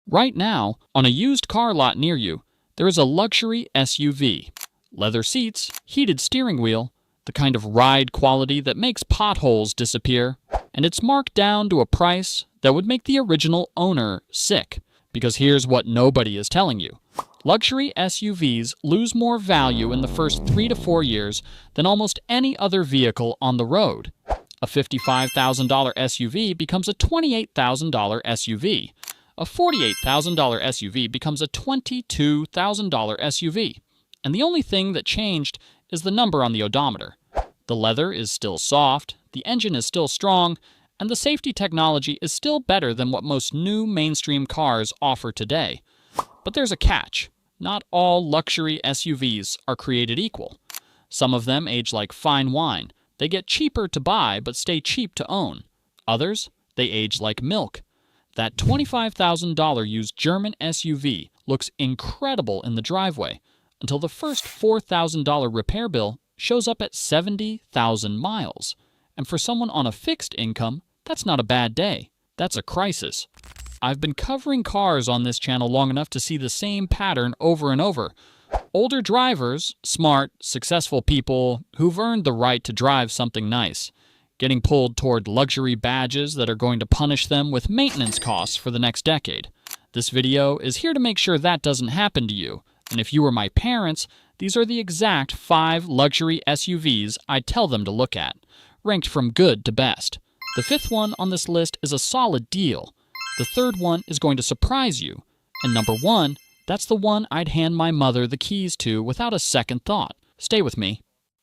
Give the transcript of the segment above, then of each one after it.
Right now, on a used car lot near you, there is a luxury SUV. Leather seats, heated steering wheel, the kind of ride quality that makes potholes disappear, and it's marked down to a price that would make the original owner sick. Because here's what nobody is telling you. Luxury SUVs lose more value in the first 3 to 4 years than almost any other vehicle on the road. A $55,000 SUV becomes a $28,000 SUV. A $48,000 SUV becomes a $22,000 SUV. And the only thing that changed is the number on the odometer. The leather is still soft, the engine is still strong, and the safety technology is still better than what most new mainstream cars offer today. But there's a catch. Not all luxury SUVs are created equal. Some of them age like fine wine. They get cheaper to buy but stay cheap to own. Others, they age like milk. That $25,000 used German SUV looks incredible in the driveway until the first $4,000 repair bill shows up at 70,000 miles. And for someone on a fixed income, that's not a bad day. That's a crisis. I've been covering cars on this channel long enough to see the same pattern over and over. Older drivers, smart, successful people who've earned the right to drive something nice, getting pulled toward luxury badges that are going to punish them with maintenance costs for the next decade. This video is here to make sure that doesn't happen to you. And if you were my parents, these are the exact 5 luxury SUVs I'd tell them to look at, ranked from good to best. The 5th one on this list is a solid deal. The 3rd one is going to surprise you. And number 1, that's the one I'd hand my mother the keys to without a second thought. Stay with me.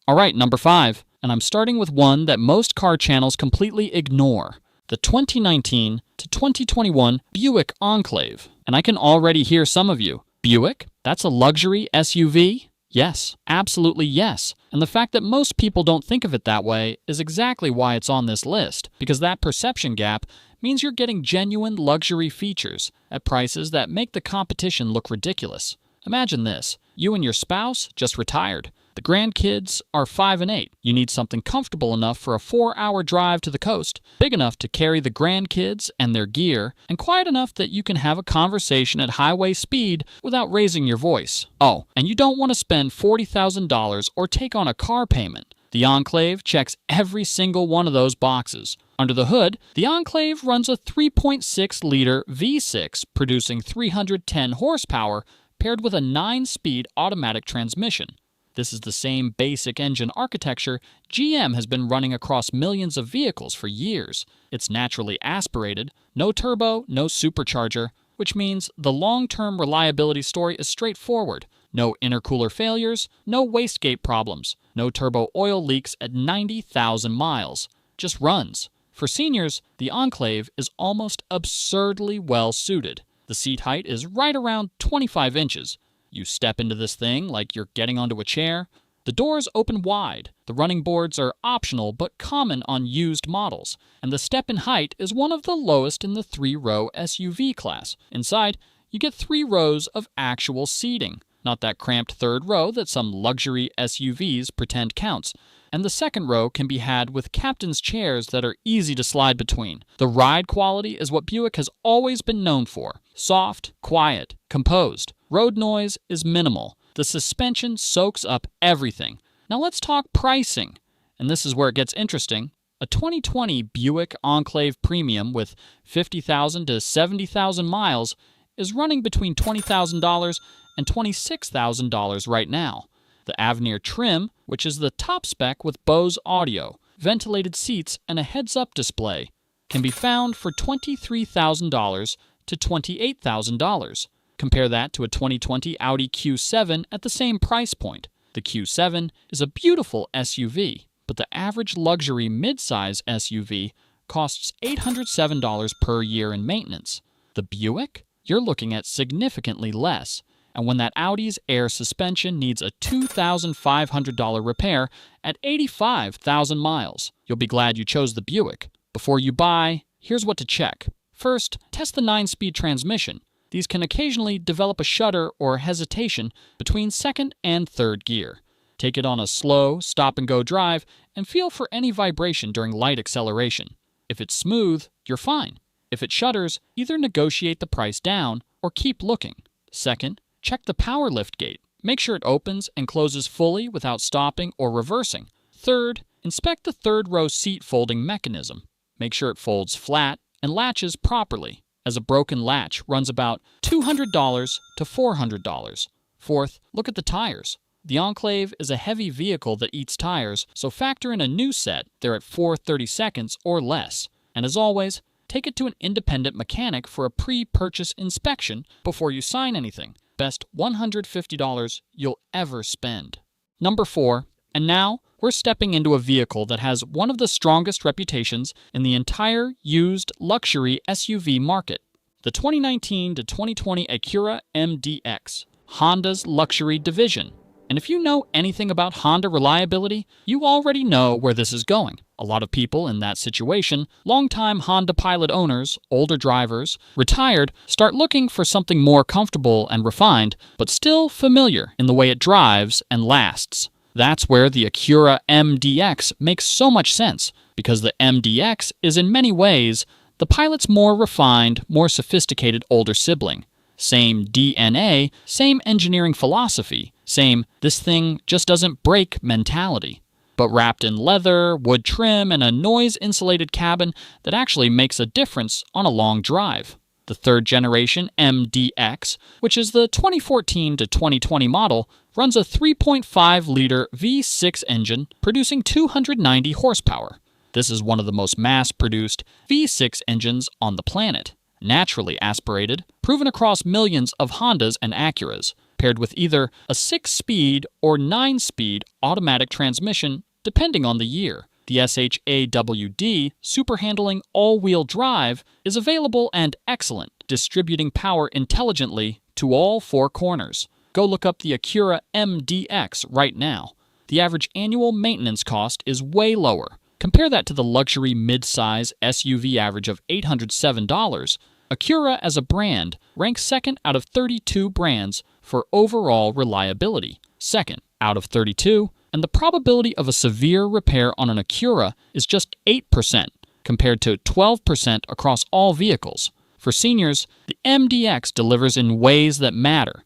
All right, number 5, and I'm starting with one that most car channels completely ignore. The 2019 to 2021 Buick Enclave. And I can already hear some of you. Buick? That's a luxury SUV? Yes, absolutely yes. And the fact that most people don't think of it that way is exactly why it's on this list, because that perception gap means you're getting genuine luxury features at prices that make the competition look ridiculous. Imagine this. You and your spouse just retired. The grandkids are 5 and 8. You need something comfortable enough for a 4-hour drive to the coast, big enough to carry the grandkids and their gear, and quiet enough that you can have a conversation at highway speed without raising your voice. Oh, and you don't want to spend $40,000 or take on a car payment. The Enclave checks every single one of those boxes. Under the hood, the Enclave runs a 3.6-liter V6 producing 310 horsepower paired with a 9-speed automatic transmission. This is the same basic engine architecture GM has been running across millions of vehicles for years. It's naturally aspirated, no turbo, no supercharger, which means the long-term reliability story is straightforward. No intercooler failures, no wastegate problems, no turbo oil leaks at 90,000 miles. Just runs. For seniors, the Enclave is almost absurdly well suited. The seat height is right around 25 inches. You step into this thing like you're getting onto a chair. The doors open wide. The running boards are optional but common on used models. And the step-in height is one of the lowest in the 3-row SUV class. Inside, you get 3 rows of actual seating. Not that cramped 3rd row that some luxury SUVs pretend counts. And the 2nd row can be had with captain's chairs that are easy to slide between. The ride quality is what Buick has always been known for. Soft, quiet, composed. Road noise is minimal. The suspension soaks up everything. Now let's talk pricing. And this is where it gets interesting. A 2020 Buick Enclave Premium with 50,000 to 70,000 miles is running between $20,000 and $26,000 right now. The Avenir trim, which is the top spec with Bose audio, ventilated seats, and a heads-up display, can be found for $23,000 to $28,000. Compare that to a 2020 Audi Q7 at the same price point. The Q7 is a beautiful SUV, but the average luxury midsize SUV costs $807 per year in maintenance. The Buick? You're looking at significantly less. And when that Audi's air suspension needs a $2,500 repair at 85,000 miles, you'll be glad you chose the Buick. Before you buy, here's what to check. First, test the 9-speed transmission. These can occasionally develop a shudder or hesitation between 2nd and 3rd gear. Take it on a slow, stop-and-go drive and feel for any vibration during light acceleration. If it's smooth, you're fine. If it shudders, either negotiate the price down or keep looking. Second, check the power lift gate. Make sure it opens and closes fully without stopping or reversing. Third, inspect the third row seat folding mechanism. Make sure it folds flat and latches properly, as a broken latch runs about $200 to $400. Fourth, look at the tires. The Enclave is a heavy vehicle that eats tires, so factor in a new set. They're at 4/32 or less. And as always, take it to an independent mechanic for a pre-purchase inspection before you sign anything. Best $150 you'll ever spend. Number 4, and now we're stepping into a vehicle that has one of the strongest reputations in the entire used luxury SUV market. The 2019 to 2020 Acura MDX, Honda's luxury division. And if you know anything about Honda reliability, you already know where this is going. A lot of people in that situation, longtime Honda Pilot owners, older drivers, retired, start looking for something more comfortable and refined, but still familiar in the way it drives and lasts. That's where the Acura MDX makes so much sense, because the MDX is in many ways the Pilot's more refined, more sophisticated older sibling. Same DNA, same engineering philosophy, same "this thing just doesn't break" mentality, but wrapped in leather, wood trim, and a noise-insulated cabin that actually makes a difference on a long drive. The third generation MDX, which is the 2014 to 2020 model, runs a 3.5-liter V6 engine producing 290 horsepower. This is one of the most mass-produced V6 engines on the planet. Naturally aspirated, proven across millions of Hondas and Acuras, paired with either a 6-speed or 9-speed automatic transmission, depending on the year. The SHAWD super handling all-wheel drive is available and excellent, distributing power intelligently to all 4 corners. Go look up the Acura MDX right now. The average annual maintenance cost is way lower. Compare that to the luxury mid-size SUV average of $807. Acura as a brand ranks second out of 32 brands for overall reliability. Second out of 32, and the probability of a severe repair on an Acura is just 8%, compared to 12% across all vehicles. For seniors, the MDX delivers in ways that matter.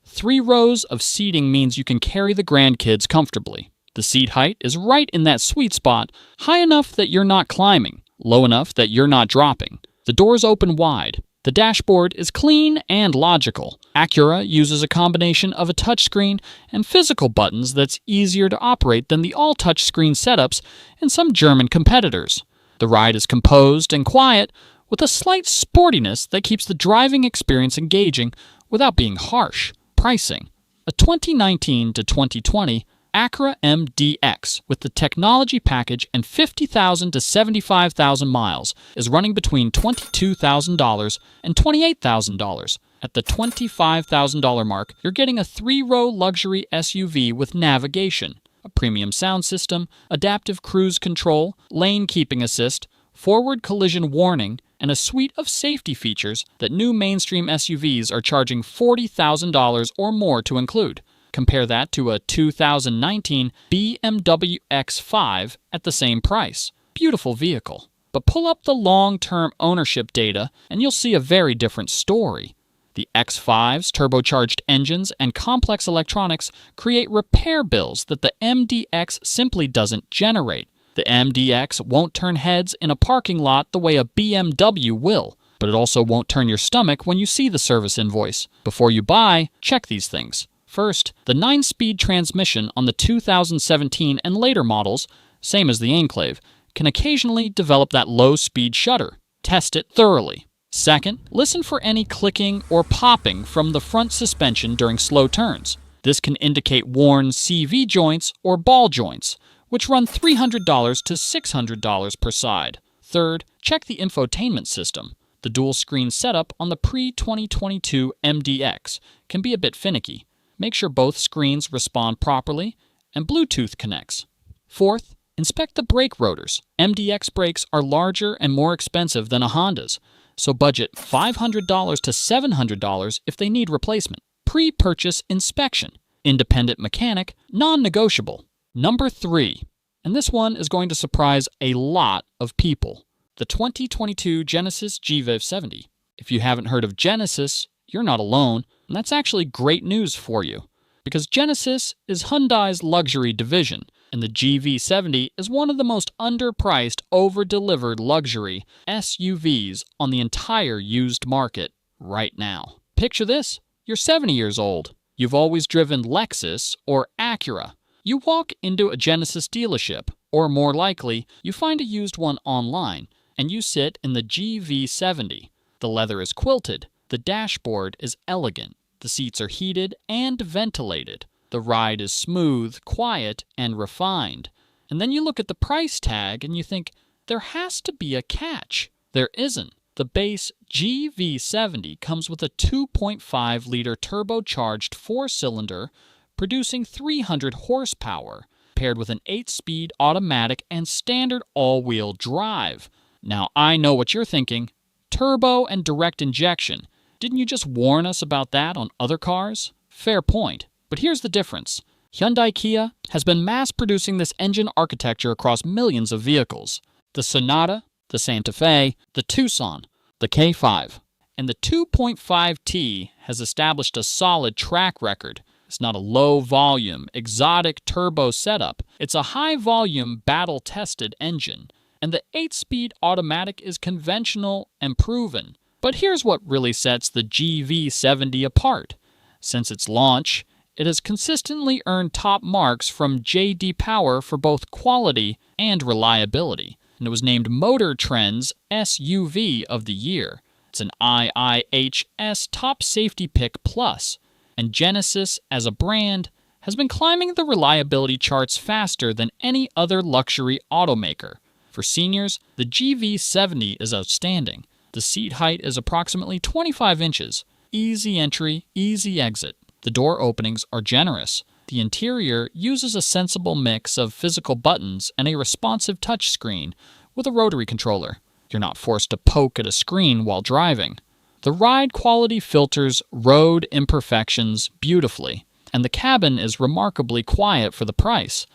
3 rows of seating means you can carry the grandkids comfortably. The seat height is right in that sweet spot, high enough that you're not climbing, low enough that you're not dropping. The doors open wide. The dashboard is clean and logical. Acura uses a combination of a touchscreen and physical buttons that's easier to operate than the all-touchscreen setups in some German competitors. The ride is composed and quiet, with a slight sportiness that keeps the driving experience engaging without being harsh. Pricing: a 2019 to 2020 Acura MDX with the technology package and 50,000 to 75,000 miles is running between $22,000 and $28,000. At the $25,000 mark, you're getting a 3-row luxury SUV with navigation, a premium sound system, adaptive cruise control, lane keeping assist, forward collision warning, and a suite of safety features that new mainstream SUVs are charging $40,000 or more to include. Compare that to a 2019 BMW X5 at the same price. Beautiful vehicle. But pull up the long-term ownership data and you'll see a very different story. The X5's turbocharged engines and complex electronics create repair bills that the MDX simply doesn't generate. The MDX won't turn heads in a parking lot the way a BMW will, but it also won't turn your stomach when you see the service invoice. Before you buy, check these things. First, the 9-speed transmission on the 2017 and later models, same as the Enclave, can occasionally develop that low-speed shudder. Test it thoroughly. Second, listen for any clicking or popping from the front suspension during slow turns. This can indicate worn CV joints or ball joints, which run $300 to $600 per side. Third, check the infotainment system. The dual-screen setup on the pre-2022 MDX can be a bit finicky. Make sure both screens respond properly and Bluetooth connects. Fourth, inspect the brake rotors. MDX brakes are larger and more expensive than a Honda's, so budget $500 to $700 if they need replacement. Pre-purchase inspection. Independent mechanic, non-negotiable. Number 3, and this one is going to surprise a lot of people. The 2022 Genesis GV70. If you haven't heard of Genesis, you're not alone, and that's actually great news for you. Because Genesis is Hyundai's luxury division, and the GV70 is one of the most underpriced, over-delivered luxury SUVs on the entire used market right now. Picture this: you're 70 years old. You've always driven Lexus or Acura. You walk into a Genesis dealership, or more likely, you find a used one online, and you sit in the GV70. The leather is quilted. The dashboard is elegant. The seats are heated and ventilated. The ride is smooth, quiet, and refined. And then you look at the price tag and you think, there has to be a catch. There isn't. The base GV70 comes with a 2.5-liter turbocharged 4-cylinder producing 300 horsepower, paired with an 8-speed automatic and standard all-wheel drive. Now, I know what you're thinking. Turbo and direct injection. Didn't you just warn us about that on other cars? Fair point. But here's the difference. Hyundai Kia has been mass-producing this engine architecture across millions of vehicles. The Sonata, the Santa Fe, the Tucson, the K5. And the 2.5T has established a solid track record. It's not a low-volume, exotic turbo setup. It's a high-volume, battle-tested engine. And the 8-speed automatic is conventional and proven. But here's what really sets the GV70 apart. Since its launch, it has consistently earned top marks from J.D. Power for both quality and reliability, and it was named Motor Trend's SUV of the Year. It's an IIHS Top Safety Pick Plus, and Genesis, as a brand, has been climbing the reliability charts faster than any other luxury automaker. For seniors, the GV70 is outstanding. The seat height is approximately 25 inches. Easy entry, easy exit. The door openings are generous. The interior uses a sensible mix of physical buttons and a responsive touchscreen with a rotary controller. You're not forced to poke at a screen while driving. The ride quality filters road imperfections beautifully, and the cabin is remarkably quiet for the price.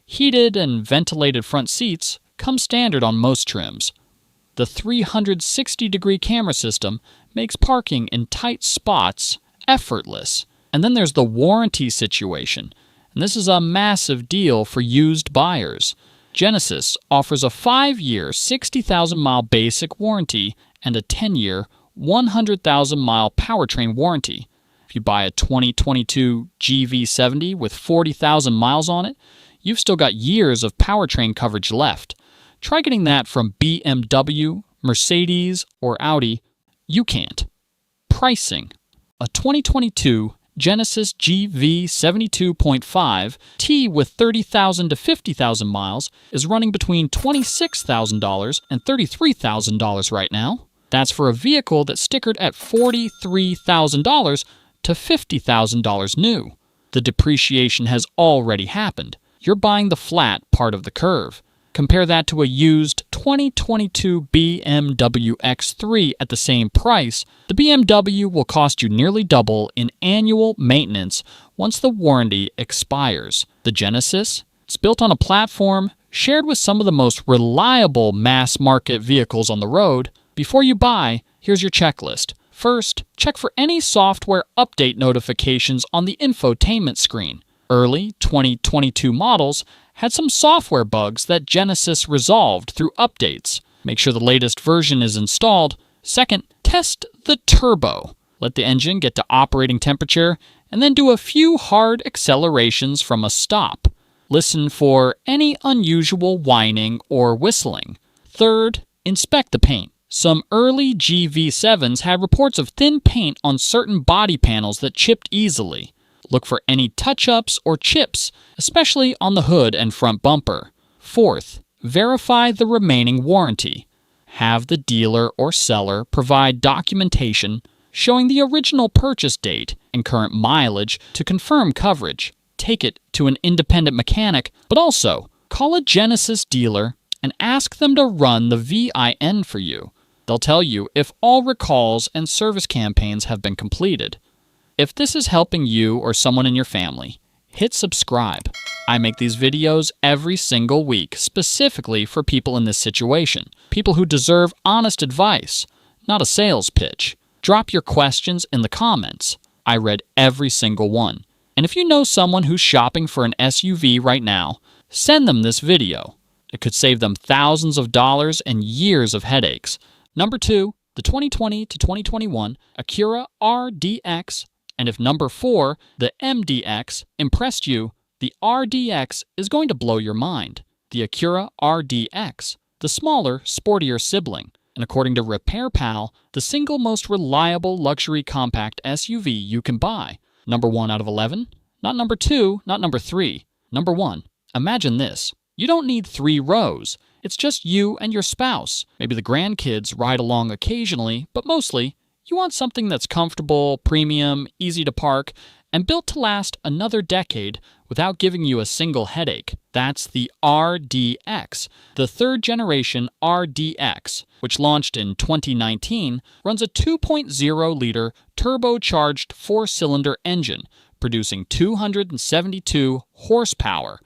Heated and ventilated front seats come standard on most trims. The 360-degree camera system makes parking in tight spots effortless. And then there's the warranty situation, and this is a massive deal for used buyers. Genesis offers a 5-year, 60,000-mile basic warranty and a 10-year, 100,000-mile powertrain warranty. If you buy a 2022 GV70 with 40,000 miles on it, you've still got years of powertrain coverage left. Try getting that from BMW, Mercedes, or Audi. You can't. Pricing. A 2022 Genesis GV72.5 T with 30,000 to 50,000 miles is running between $26,000 and $33,000 right now. That's for a vehicle that's stickered at $43,000 to $50,000 new. The depreciation has already happened. You're buying the flat part of the curve. Compare that to a used 2022 BMW X3 at the same price. The BMW will cost you nearly double in annual maintenance once the warranty expires. The Genesis, it's built on a platform shared with some of the most reliable mass-market vehicles on the road. Before you buy, here's your checklist. First, check for any software update notifications on the infotainment screen. Early 2022 models had some software bugs that Genesis resolved through updates. Make sure the latest version is installed. Second, test the turbo. Let the engine get to operating temperature and then do a few hard accelerations from a stop. Listen for any unusual whining or whistling. Third, inspect the paint. Some early GV7s had reports of thin paint on certain body panels that chipped easily. Look for any touch-ups or chips, especially on the hood and front bumper. Fourth, verify the remaining warranty. Have the dealer or seller provide documentation showing the original purchase date and current mileage to confirm coverage. Take it to an independent mechanic, but also call a Genesis dealer and ask them to run the VIN for you. They'll tell you if all recalls and service campaigns have been completed. If this is helping you or someone in your family, hit subscribe. I make these videos every single week specifically for people in this situation, people who deserve honest advice, not a sales pitch. Drop your questions in the comments. I read every single one. And if you know someone who's shopping for an SUV right now, send them this video. It could save them thousands of dollars and years of headaches. Number 2, the 2020 to 2021 Acura RDX. And if number 4, the MDX, impressed you, the RDX is going to blow your mind. The Acura RDX, the smaller, sportier sibling. And according to Repair Pal, the single most reliable luxury compact SUV you can buy. Number 1 out of 11? Not number 2, not number 3. Number 1. Imagine this. You don't need 3 rows. It's just you and your spouse. Maybe the grandkids ride along occasionally, but mostly, you want something that's comfortable, premium, easy to park, and built to last another decade without giving you a single headache. That's the RDX. The third generation RDX, which launched in 2019, runs a 2.0-liter turbocharged 4-cylinder engine, producing 272 horsepower,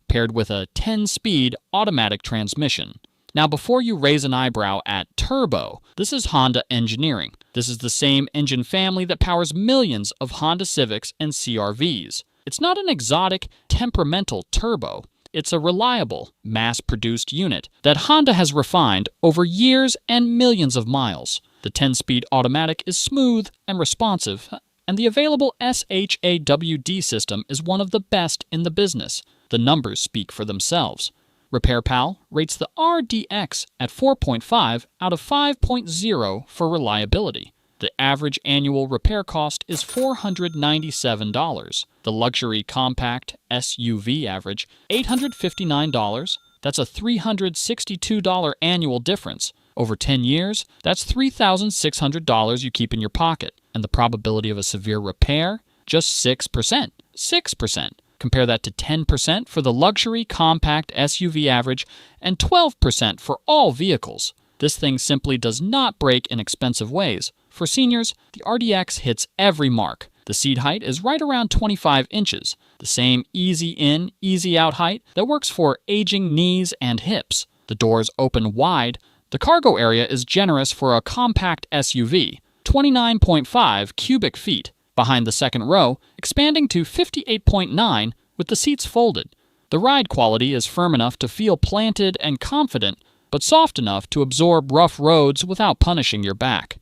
paired with a 10-speed automatic transmission. Now, before you raise an eyebrow at turbo, this is Honda engineering. This is the same engine family that powers millions of Honda Civics and CR-Vs. It's not an exotic, temperamental turbo. It's a reliable, mass-produced unit that Honda has refined over years and millions of miles. The 10-speed automatic is smooth and responsive, and the available SHAWD system is one of the best in the business. The numbers speak for themselves. Repair Pal rates the RDX at 4.5 out of 5.0 for reliability. The average annual repair cost is $497. The luxury compact SUV average, $859. That's a $362 annual difference. Over 10 years, that's $3,600 you keep in your pocket. And the probability of a severe repair? Just 6%. 6%. Compare that to 10% for the luxury compact SUV average and 12% for all vehicles. This thing simply does not break in expensive ways. For seniors, the RDX hits every mark. The seat height is right around 25 inches, the same easy in, easy out height that works for aging knees and hips. The doors open wide. The cargo area is generous for a compact SUV, 29.5 cubic feet. Behind the second row, expanding to 58.9 with the seats folded. The ride quality is firm enough to feel planted and confident, but soft enough to absorb rough roads without punishing your back.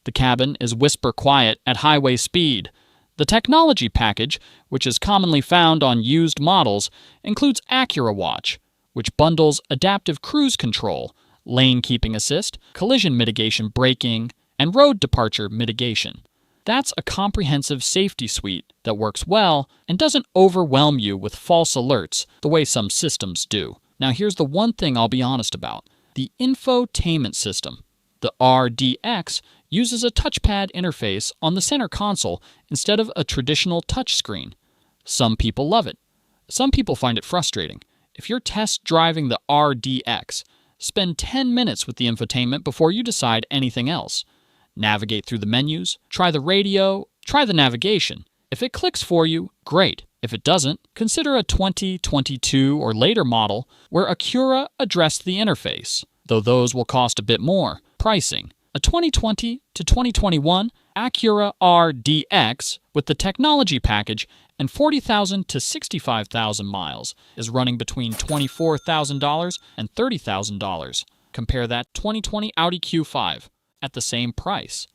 The cabin is whisper quiet at highway speed. The technology package, which is commonly found on used models, includes Acura Watch, which bundles adaptive cruise control, lane keeping assist, collision mitigation braking, and road departure mitigation. That's a comprehensive safety suite that works well and doesn't overwhelm you with false alerts the way some systems do. Now here's the one thing I'll be honest about. The infotainment system. The RDX uses a touchpad interface on the center console instead of a traditional touchscreen. Some people love it. Some people find it frustrating. If you're test driving the RDX, spend 10 minutes with the infotainment before you decide anything else. Navigate through the menus, try the radio, try the navigation. If it clicks for you, great. If it doesn't, consider a 2022 or later model where Acura addressed the interface, though those will cost a bit more. Pricing. A 2020 to 2021 Acura RDX with the technology package and 40,000 to 65,000 miles is running between $24,000 and $30,000. Compare that 2020 Audi Q5 at the same price.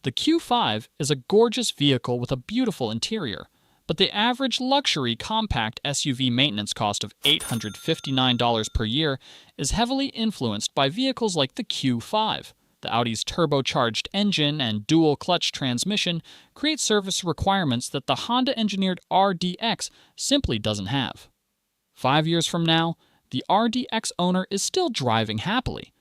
The Q5 is a gorgeous vehicle with a beautiful interior, but the average luxury compact SUV maintenance cost of $859 per year is heavily influenced by vehicles like the Q5. The Audi's turbocharged engine and dual-clutch transmission create service requirements that the Honda-engineered RDX simply doesn't have. 5 years from now, the RDX owner is still driving happily.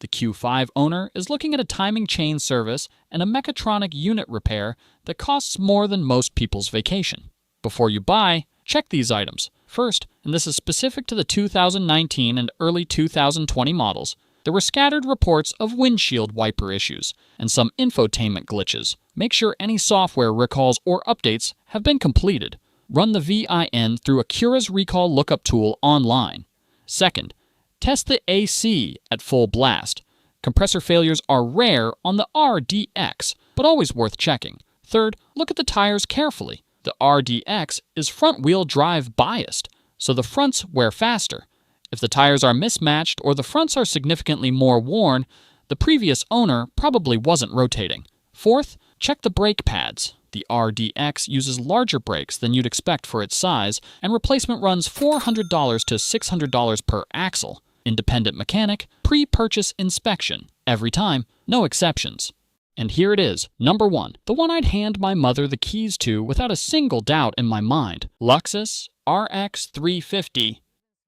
The Q5 owner is looking at a timing chain service and a mechatronic unit repair that costs more than most people's vacation. Before you buy, check these items. First, and this is specific to the 2019 and early 2020 models, there were scattered reports of windshield wiper issues and some infotainment glitches. Make sure any software recalls or updates have been completed. Run the VIN through Acura's recall lookup tool online. Second, test the AC at full blast. Compressor failures are rare on the RDX, but always worth checking. Third, look at the tires carefully. The RDX is front-wheel drive biased, so the fronts wear faster. If the tires are mismatched or the fronts are significantly more worn, the previous owner probably wasn't rotating. Fourth, check the brake pads. The RDX uses larger brakes than you'd expect for its size, and replacement runs $400 to $600 per axle. Independent mechanic, pre-purchase inspection. Every time, no exceptions. And here it is, number 1, the one I'd hand my mother the keys to without a single doubt in my mind. Lexus RX 350.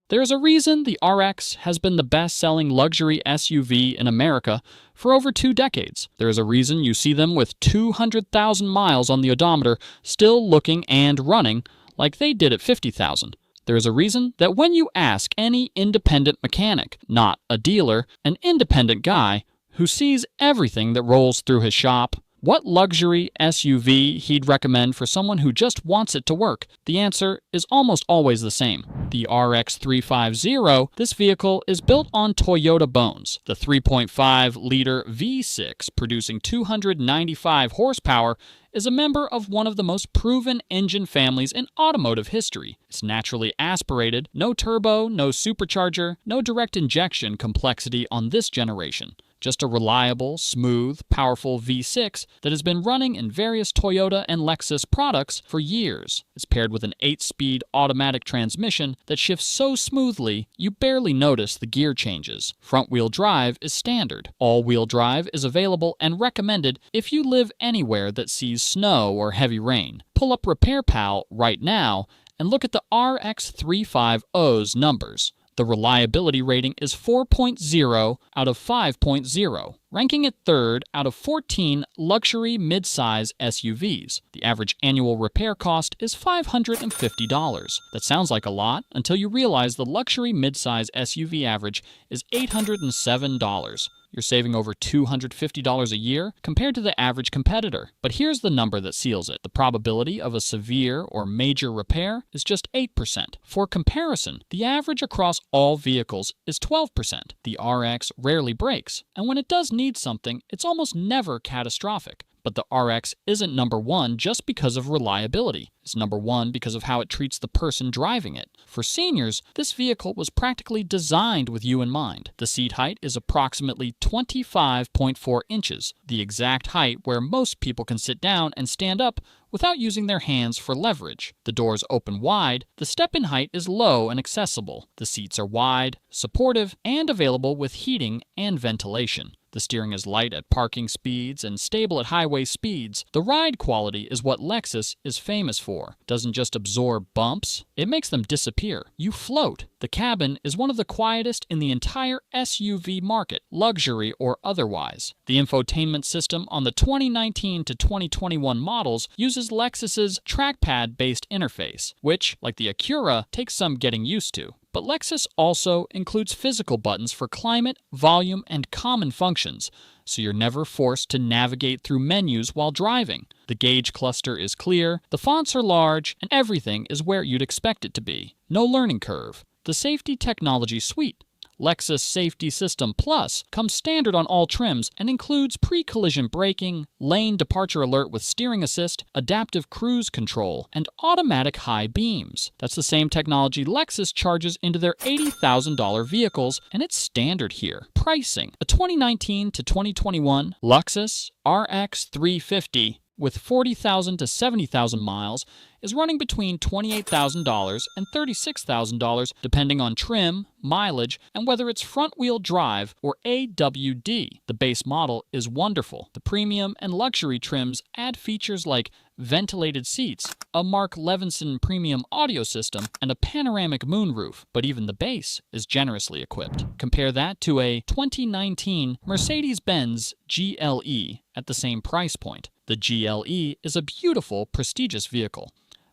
There's a reason the RX has been the best-selling luxury SUV in America for over 2 decades. There is a reason you see them with 200,000 miles on the odometer still looking and running like they did at 50,000. There is a reason that when you ask any independent mechanic, not a dealer, an independent guy who sees everything that rolls through his shop, what luxury SUV he'd recommend for someone who just wants it to work, the answer is almost always the same. The RX 350, this vehicle is built on Toyota bones. The 3.5-liter V6, producing 295 horsepower, is a member of one of the most proven engine families in automotive history. It's naturally aspirated, no turbo, no supercharger, no direct injection complexity on this generation. Just a reliable, smooth, powerful V6 that has been running in various Toyota and Lexus products for years. It's paired with an 8-speed automatic transmission that shifts so smoothly you barely notice the gear changes. Front-wheel drive is standard. All-wheel drive is available and recommended if you live anywhere that sees snow or heavy rain. Pull up RepairPal right now and look at the RX 350's numbers. The reliability rating is 4.0 out of 5.0, ranking it 3rd out of 14 luxury midsize SUVs. The average annual repair cost is $550. That sounds like a lot until you realize the luxury midsize SUV average is $807. You're saving over $250 a year compared to the average competitor. But here's the number that seals it. The probability of a severe or major repair is just 8%. For comparison, the average across all vehicles is 12%. The RX rarely breaks, and when it does need something, it's almost never catastrophic. But the RX isn't number 1 just because of reliability. It's number 1 because of how it treats the person driving it. For seniors, this vehicle was practically designed with you in mind. The seat height is approximately 25.4 inches, the exact height where most people can sit down and stand up without using their hands for leverage. The doors open wide, the step-in height is low and accessible. The seats are wide, supportive, and available with heating and ventilation. The steering is light at parking speeds and stable at highway speeds. The ride quality is what Lexus is famous for. It doesn't just absorb bumps, it makes them disappear. You float. The cabin is one of the quietest in the entire SUV market, luxury or otherwise. The infotainment system on the 2019 to 2021 models uses Lexus's trackpad-based interface, which, like the Acura, takes some getting used to. But Lexus also includes physical buttons for climate, volume, and common functions, so you're never forced to navigate through menus while driving. The gauge cluster is clear, the fonts are large, and everything is where you'd expect it to be. No learning curve. The Safety Technology Suite, Lexus Safety System Plus, comes standard on all trims and includes pre-collision braking, lane departure alert with steering assist, adaptive cruise control, and automatic high beams. That's the same technology Lexus charges into their $80,000 vehicles, and it's standard here. Pricing: a 2019 to 2021 Lexus RX 350 with 40,000 to 70,000 miles is running between $28,000 and $36,000 depending on trim, mileage, and whether it's front-wheel drive or AWD. The base model is wonderful. The premium and luxury trims add features like ventilated seats, a Mark Levinson premium audio system, and a panoramic moonroof, but even the base is generously equipped. Compare that to a 2019 Mercedes-Benz GLE at the same price point. The GLE is a beautiful, prestigious vehicle,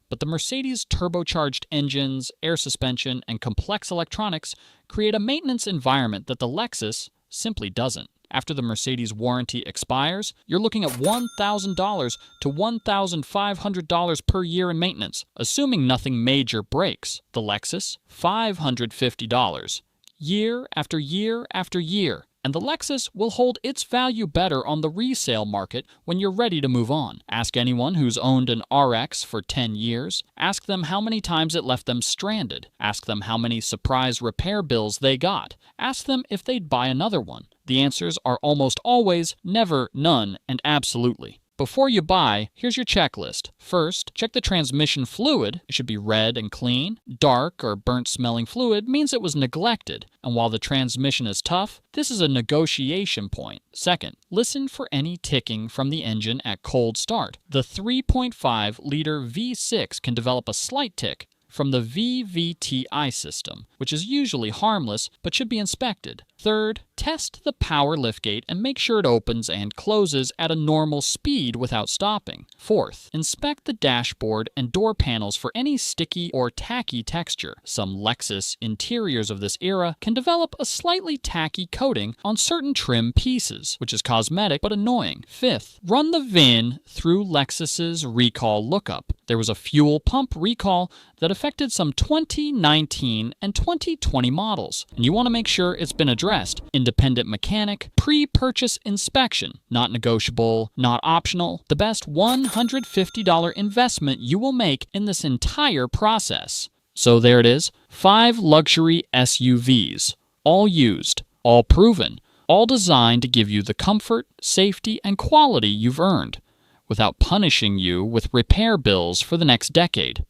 but the Mercedes turbocharged engines, air suspension, and complex electronics create a maintenance environment that the Lexus simply doesn't. After the Mercedes warranty expires, you're looking at $1,000 to $1,500 per year in maintenance, assuming nothing major breaks. The Lexus, $550. Year after year after year. and the Lexus will hold its value better on the resale market when you're ready to move on. Ask anyone who's owned an RX for 10 years. Ask them how many times it left them stranded. Ask them how many surprise repair bills they got. Ask them if they'd buy another one. The answers are almost always never, none, and absolutely. Before you buy, here's your checklist. First, check the transmission fluid. It should be red and clean. Dark or burnt-smelling fluid means it was neglected, and while the transmission is tough, this is a negotiation point. Second, listen for any ticking from the engine at cold start. The 3.5-liter V6 can develop a slight tick from the VVTi system, which is usually harmless but should be inspected. Third, test the power liftgate and make sure it opens and closes at a normal speed without stopping. Fourth, inspect the dashboard and door panels for any sticky or tacky texture. Some Lexus interiors of this era can develop a slightly tacky coating on certain trim pieces, which is cosmetic but annoying. Fifth, run the VIN through Lexus's recall lookup. There was a fuel pump recall that affected some 2019 and 2020 models, and you want to make sure it's been addressed. Independent mechanic, pre-purchase inspection, not negotiable, not optional, the best $150 investment you will make in this entire process. So there it is, 5 luxury SUVs, all used, all proven, all designed to give you the comfort, safety, and quality you've earned, without punishing you with repair bills for the next decade.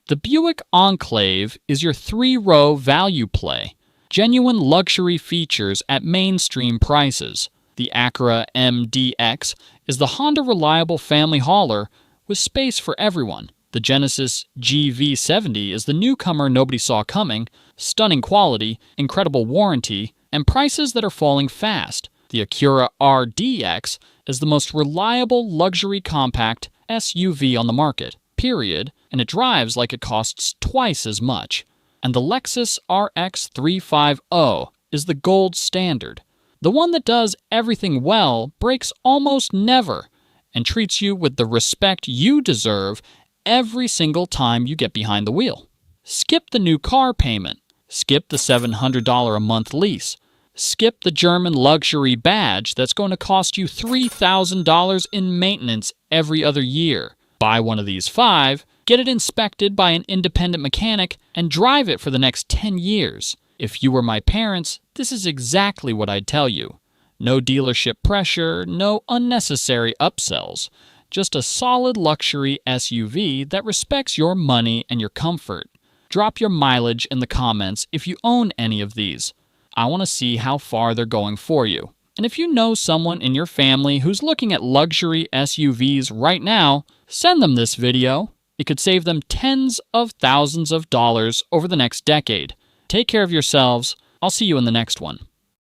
The Buick Enclave is your 3-row value play. Genuine luxury features at mainstream prices. The Acura MDX is the Honda reliable family hauler with space for everyone. The Genesis GV70 is the newcomer nobody saw coming, stunning quality, incredible warranty, and prices that are falling fast. The Acura RDX is the most reliable luxury compact SUV on the market, period, and it drives like it costs twice as much. And the Lexus RX 350 is the gold standard. The one that does everything well, breaks almost never, and treats you with the respect you deserve every single time you get behind the wheel. Skip the new car payment. Skip the $700 a month lease. Skip the German luxury badge that's going to cost you $3,000 in maintenance every other year. Buy one of these 5, get it inspected by an independent mechanic, and drive it for the next 10 years. If you were my parents, this is exactly what I'd tell you. No dealership pressure, no unnecessary upsells. Just a solid luxury SUV that respects your money and your comfort. Drop your mileage in the comments if you own any of these. I want to see how far they're going for you. And if you know someone in your family who's looking at luxury SUVs right now, send them this video. It could save them tens of thousands of dollars over the next decade. Take care of yourselves. I'll see you in the next one.